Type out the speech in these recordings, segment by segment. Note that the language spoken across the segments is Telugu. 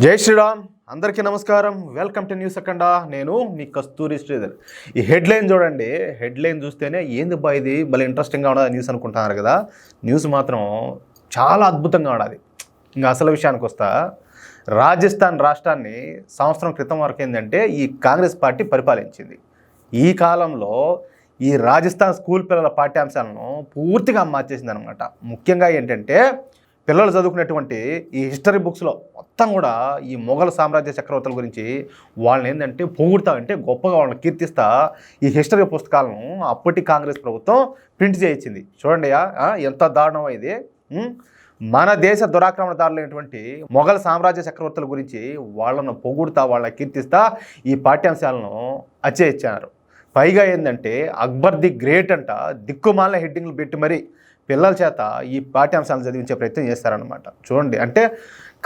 జై శ్రీరామ్. అందరికీ నమస్కారం. వెల్కమ్ టు న్యూస్ అఖండ. నేను మీ కస్తూరి శ్రీధర్. ఈ హెడ్లైన్ చూడండి. హెడ్లైన్ చూస్తేనే ఏంది బా ఇది భలే ఇంట్రెస్టింగ్గా ఉండదు న్యూస్ అనుకుంటున్నారు కదా. న్యూస్ మాత్రం చాలా అద్భుతంగా ఉండాలి. ఇంకా అసలు విషయానికి వస్తా, రాజస్థాన్ రాష్ట్రాన్ని సంవత్సరం క్రితం వరకు ఏంటంటే ఈ కాంగ్రెస్ పార్టీ పరిపాలించింది. ఈ కాలంలో ఈ రాజస్థాన్ స్కూల్ పిల్లల పాఠ్యాంశాలను పూర్తిగా మార్చేసింది అనమాట. ముఖ్యంగా ఏంటంటే పిల్లలు చదువుకునేటువంటి ఈ హిస్టరీ బుక్స్లో మొత్తం కూడా ఈ మొఘల్ సామ్రాజ్య చక్రవర్తుల గురించి వాళ్ళని ఏంటంటే పొగుడుతా అంటే గొప్పగా వాళ్ళని కీర్తిస్తా ఈ హిస్టరీ పుస్తకాలను అప్పటి కాంగ్రెస్ ప్రభుత్వం ప్రింట్ చేయించింది. చూడండి ఎంత దారుణం ఇది. మన దేశ దురాక్రమణదారులైనటువంటి మొఘల్ సామ్రాజ్య చక్రవర్తుల గురించి వాళ్ళను పొగుడుతా వాళ్ళని కీర్తిస్తా ఈ పాఠ్యాంశాలను అచ్చేయించారు. పైగా ఏంటంటే అక్బర్ ది గ్రేట్ అంట దిక్కుమాలిన హెడ్డింగ్లు పెట్టి మరి పిల్లల చేత ఈ పాఠ్యాంశాలను చదివించే ప్రయత్నం చేస్తారనమాట. చూడండి, అంటే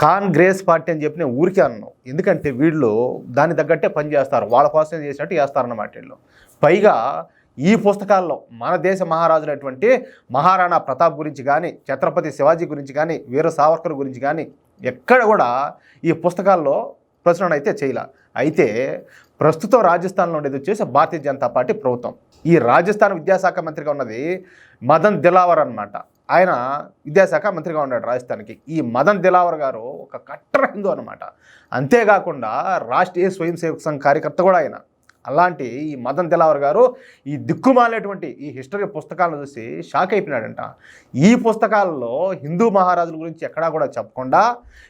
కాంగ్రెస్ పార్టీ అని చెప్పి నేను ఊరికే అన్నాను, ఎందుకంటే వీళ్ళు దాన్ని తగ్గట్టే పని చేస్తారు, వాళ్ళ కోసం చేసినట్టు చేస్తారన్నమాట వీళ్ళు. పైగా ఈ పుస్తకాల్లో మన దేశ మహారాజులైనటువంటి మహారాణా ప్రతాప్ గురించి కానీ, ఛత్రపతి శివాజీ గురించి కానీ, వీర సావర్కర్ గురించి కానీ ఎక్కడ కూడా ఈ పుస్తకాల్లో ప్రచురణ అయితే చేయలే. అయితే ప్రస్తుతం రాజస్థాన్లో ఉండేది వచ్చేసి భారతీయ జనతా పార్టీ ప్రభుత్వం. ఈ రాజస్థాన్ విద్యాశాఖ మంత్రిగా ఉన్నది మదన్ దిలావర్ అనమాట. ఆయన విద్యాశాఖ మంత్రిగా ఉన్నాడు రాజస్థాన్కి. ఈ మదన్ దిలావర్ గారు ఒక కట్టర్ హిందూ అనమాట. అంతేకాకుండా రాష్ట్రీయ స్వయం సేవక్ సంఘ్ కార్యకర్త కూడా ఆయన. అలాంటి ఈ మదన్ దిలావర్ గారు ఈ దిక్కుమాలినటువంటి ఈ హిస్టరీ పుస్తకాలను చూసి షాక్ అయిపోయినాడంట. ఈ పుస్తకాల్లో హిందూ మహారాజుల గురించి ఎక్కడా కూడా చెప్పకుండా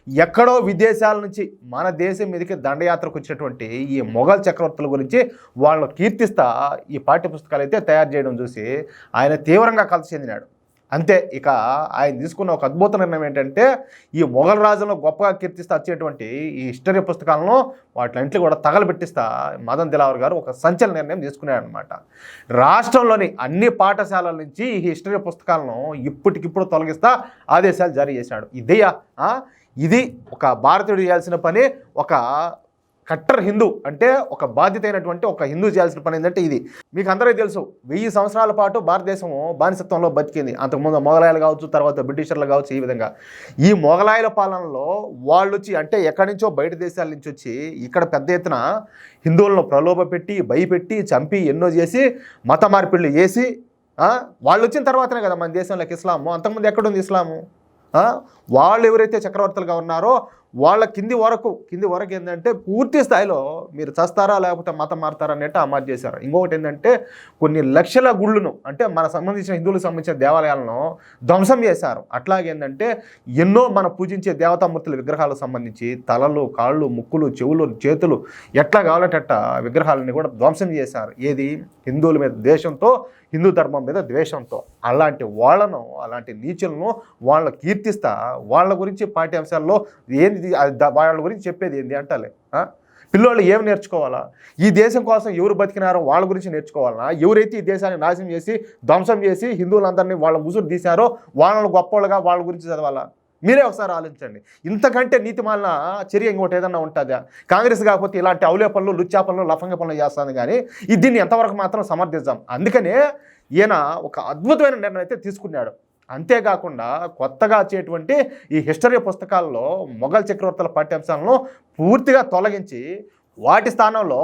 ఎక్కడో విదేశాల నుంచి మన దేశం మీదకి దండయాత్రకు వచ్చినటువంటి ఈ మొఘల్ చక్రవర్తుల గురించి వాళ్ళను కీర్తిస్తా ఈ పాఠ్య పుస్తకాలు అయితే తయారు చేయడం చూసి ఆయన తీవ్రంగా కలత చెందినాడు. అంతే, ఇక ఆయన తీసుకున్న ఒక అద్భుత నిర్ణయం ఏంటంటే ఈ మొఘల్ రాజులను గొప్పగా కీర్తిస్తూ వచ్చేటువంటి ఈ హిస్టరీ పుస్తకాలను వాటిని కూడా తగలబెట్టిస్తా మదన్ దిలావర్ గారు ఒక సంచలన నిర్ణయం తీసుకున్నాడనమాట. రాష్ట్రంలోని అన్ని పాఠశాలల నుంచి ఈ హిస్టరీ పుస్తకాలను ఇప్పటికిప్పుడు తొలగిస్తా ఆదేశాలు జారీ చేశాడు. ఇది ఒక భారతీయుడు చేయాల్సిన పని. ఒక కట్టర్ హిందూ అంటే ఒక బాధ్యత అయినటువంటి ఒక హిందూ చేయాల్సిన పని ఏంటంటే ఇది. మీకు అందరికీ తెలుసు, 1000 సంవత్సరాల పాటు భారతదేశము బానిసత్వంలో బతికింది. అంతకుముందు మొఘలాయలు కావచ్చు, తర్వాత బ్రిటిషర్లు కావచ్చు. ఈ విధంగా ఈ మొఘలాయల పాలనలో వాళ్ళు వచ్చి అంటే ఎక్కడి నుంచో బయట దేశాల నుంచి వచ్చి ఇక్కడ పెద్ద ఎత్తున హిందువులను ప్రలోభ పెట్టి భయపెట్టి చంపి ఎన్నో చేసి మత మార్పిళ్ళు చేసి వాళ్ళు వచ్చిన తర్వాతనే కదా మన దేశంలోకి ఇస్లాము. అంతకుముందు ఎక్కడుంది ఇస్లాము? వాళ్ళు ఎవరైతే చక్రవర్తులుగా ఉన్నారో వాళ్ళ కింది వరకు ఏంటంటే పూర్తి స్థాయిలో మీరు చస్తారా లేకపోతే మతం మారుతారా అన్నట్టు అమలు చేశారు. ఇంకొకటి ఏంటంటే కొన్ని లక్షల గుళ్ళను అంటే మన సంబంధించిన హిందువులకు సంబంధించిన దేవాలయాలను ధ్వంసం చేశారు. అట్లాగేంటంటే ఎన్నో మన పూజించే దేవతామూర్తుల విగ్రహాలకు సంబంధించి తలలు, కాళ్ళు, ముక్కులు, చెవులు, చేతులు ఎట్లా కావాలంటే విగ్రహాలని కూడా ధ్వంసం చేశారు. ఏది? హిందువుల మీద ద్వేషంతో, హిందూ ధర్మం మీద ద్వేషంతో. అలాంటి నీచులను వాళ్ళ కీర్తిస్తా వాళ్ళ గురించి పాఠ్యాంశాల్లో ఏంది వాళ్ళ గురించి చెప్పేది ఏంది అంటాలే. పిల్లలు ఏమి నేర్చుకోవాలా? ఈ దేశం కోసం ఎవరు బతికినారో వాళ్ళ గురించి నేర్చుకోవాలన్నా? ఎవరైతే ఈ దేశాన్ని నాశనం చేసి ధ్వంసం చేసి హిందువులందరినీ వాళ్ళ ముసురు తీశారో వాళ్ళని గొప్పలుగా వాళ్ళ గురించి చదవాలా? మీరే ఒకసారి ఆలోచించండి. ఇంతకంటే నీతిమాలిన చర్య ఇంకోటి ఏదన్నా ఉంటుందా? కాంగ్రెస్ కాకపోతే ఇలాంటి అవులే పనులు, లుచ్చా పనులు, లఫంగ పనులు చేస్తుంది. కానీ దీన్ని ఎంతవరకు మాత్రం సమర్థిద్దాం. అందుకనే ఈయన ఒక అద్భుతమైన నిర్ణయం అయితే తీసుకున్నాడు. అంతేకాకుండా కొత్తగా వచ్చేటువంటి ఈ హిస్టరీ పుస్తకాల్లో మొఘల్ చక్రవర్తుల పాఠ్యాంశాలను పూర్తిగా తొలగించి వాటి స్థానంలో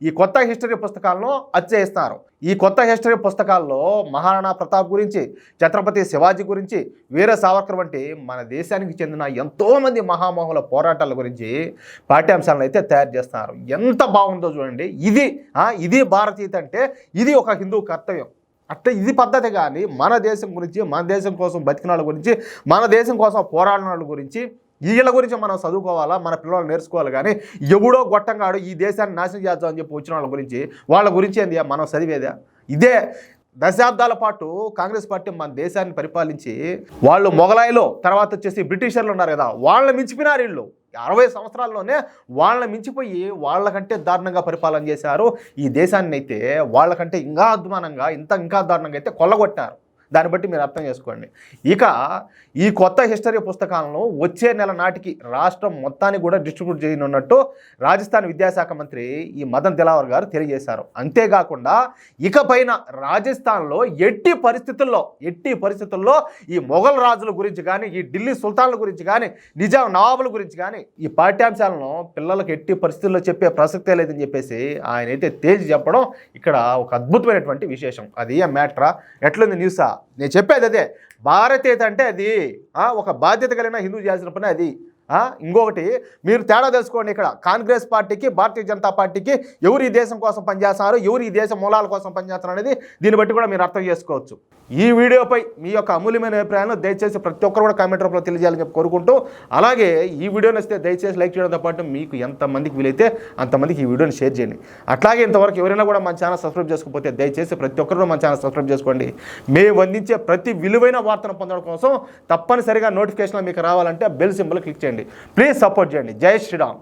ఈ కొత్త హిస్టరీ పుస్తకాలను అచ్చేయిస్తున్నారు. ఈ కొత్త హిస్టరీ పుస్తకాల్లో మహారాణా ప్రతాప్ గురించి, ఛత్రపతి శివాజీ గురించి, వీర సావర్కర్ వంటి మన దేశానికి చెందిన ఎంతోమంది మహామహుల పోరాటాల గురించి పాఠ్యాంశాలను అయితే తయారు చేస్తున్నారు. ఎంత బాగుందో చూడండి. ఇది భారతీయత అంటే ఇది ఒక హిందూ కర్తవ్యం. అట్లా ఇది పద్ధతి. కానీ మన దేశం గురించి, మన దేశం కోసం బతికిన వాళ్ళ గురించి, మన దేశం కోసం పోరాడిన వాళ్ళ గురించి, వీళ్ళ గురించి మనం చదువుకోవాలా, మన పిల్లలు నేర్చుకోవాలి. కానీ ఎవడో గొట్టంగాడు ఈ దేశాన్ని నాశనం చేద్దాం అని చెప్పి వచ్చిన వాళ్ళ గురించి ఏంది మనం చదివేదా? ఇదే దశాబ్దాల పాటు కాంగ్రెస్ పార్టీ మన దేశాన్ని పరిపాలించి వాళ్ళు మొఘలాయిలో తర్వాత వచ్చేసి బ్రిటిషర్లు ఉన్నారు కదా, వాళ్ళని మించిపోయినారు వీళ్ళు. 60 సంవత్సరాల్లోనే వాళ్ళని మించిపోయి వాళ్ళకంటే దారుణంగా పరిపాలన చేశారు. ఈ దేశాన్ని అయితే వాళ్ళకంటే ఇంకా అధ్వానంగా ఇంకా దారుణంగా అయితే కొల్లగొట్టారు. దాన్ని బట్టి మీరు అర్థం చేసుకోండి. ఇక ఈ కొత్త హిస్టరీ పుస్తకాలను వచ్చే నెల నాటికి రాష్ట్రం మొత్తానికి కూడా డిస్ట్రిబ్యూట్ చేయనున్నట్టు రాజస్థాన్ విద్యాశాఖ మంత్రి ఈ మదన్ దిలావర్ గారు తెలియజేశారు. అంతేకాకుండా ఇకపైన రాజస్థాన్లో ఎట్టి పరిస్థితుల్లో ఈ మొఘల్ రాజుల గురించి కానీ, ఈ ఢిల్లీ సుల్తాన్ల గురించి కానీ, నిజాం నవాబుల గురించి కానీ ఈ పాఠ్యాంశాలను పిల్లలకు ఎట్టి పరిస్థితుల్లో చెప్పే ప్రసక్తే లేదని చెప్పేసి ఆయన అయితే తేల్చి చెప్పడం ఇక్కడ ఒక అద్భుతమైనటువంటి విశేషం. అది ఏ మ్యాటరా, ఎట్లుంది న్యూసా? నేను చెప్పేది అదే, భారతీయత అంటే అది ఒక బాధ్యత కలిగిన హిందూ చేయాల్సిన పని అది. ఇంకొకటి మీరు తేడా తెలుసుకోండి, ఇక్కడ కాంగ్రెస్ పార్టీకి భారతీయ జనతా పార్టీకి ఎవరు ఈ దేశం కోసం పనిచేస్తున్నారు, ఎవరు ఈ దేశ మూలాల కోసం పనిచేస్తున్నారు అనేది దీన్ని బట్టి కూడా మీరు అర్థం చేసుకోవచ్చు. ఈ వీడియోపై మీ యొక్క అమూల్యమైన అభిప్రాయాలను దయచేసి ప్రతి ఒక్కరు కూడా కామెంట్ రూపంలో తెలియజేయాలని చెప్పి కోరుకుంటూ, అలాగే ఈ వీడియో నచ్చితే దయచేసి లైక్ చేయడంతో పాటు మీకు ఎంతమందికి వీలైతే అంతమందికి ఈ వీడియోని షేర్ చేయండి. అట్లాగే ఇంతవరకు ఎవరైనా కూడా మన ఛానల్ సబ్స్క్రైబ్ చేసుకోకపోతే దయచేసి ప్రతి ఒక్కరు మన ఛానల్ సబ్స్క్రైబ్ చేసుకోండి. మేము అందించే ప్రతి విలువైన వార్తను పొందడం కోసం తప్పనిసరిగా నోటిఫికేషన్లు మీకు రావాలంటే బెల్ సింబల్ క్లిక్ చేయండి. ప్లీజ్ సపోర్ట్ చేయండి. జై శ్రీరామ్.